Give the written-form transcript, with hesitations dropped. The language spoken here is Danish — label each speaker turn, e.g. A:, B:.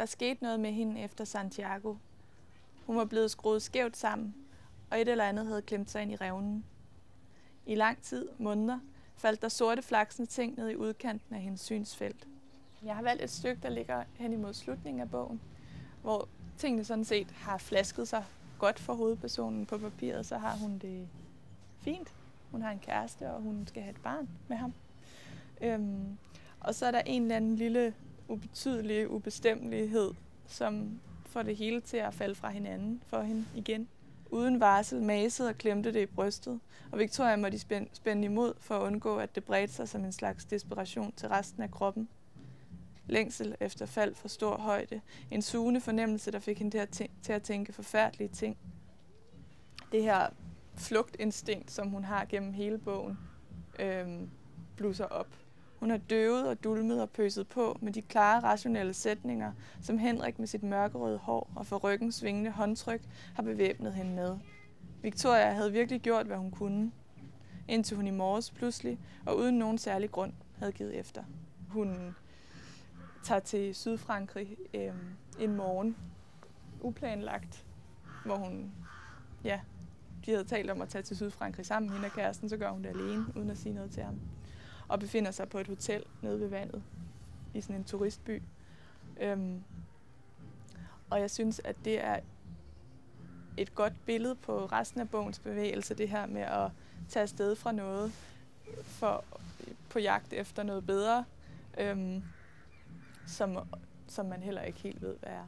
A: Der skete noget med hende efter Santiago. Hun var blevet skruet skævt sammen, og et eller andet havde klemt sig ind i revnen. I lang tid, måneder, faldt der sorte flaksende ting ned i udkanten af hendes synsfelt. Jeg har valgt et stykke, der ligger hen imod slutningen af bogen, hvor tingene sådan set har flasket sig godt for hovedpersonen. På papiret, så har hun det fint. Hun har en kæreste, og hun skal have et barn med ham. Og så er der en eller anden lille ubetydelig ubestemmelighed, som får det hele til at falde fra hinanden for hende igen. Uden varsel masede og klemte det i brystet, og Victoria måtte spænde imod for at undgå, at det bredte sig som en slags desperation til resten af kroppen. Længsel efter fald for stor højde. En sugende fornemmelse, der fik hende til at tænke forfærdelige ting. Det her flugtinstinkt, som hun har gennem hele bogen, blusser op. Hun har døvet og dulmet og pøset på med de klare, rationelle sætninger, som Henrik med sit mørkerøde hår og for ryggen svingende håndtryk har bevæbnet hende med. Victoria havde virkelig gjort, hvad hun kunne, indtil hun i morges pludselig og uden nogen særlig grund havde givet efter. Hun tager til Sydfrankrig en morgen, uplanlagt, hvor hun, de havde talt om at tage til Sydfrankrig sammen, hende og kæresten, så gør hun det alene, uden at sige noget til ham. Og befinder sig på et hotel nede ved vandet, i sådan en turistby. Og jeg synes, at det er et godt billede på resten af bogens bevægelse, det her med at tage afsted fra noget på jagt efter noget bedre, som man heller ikke helt ved, hvad er.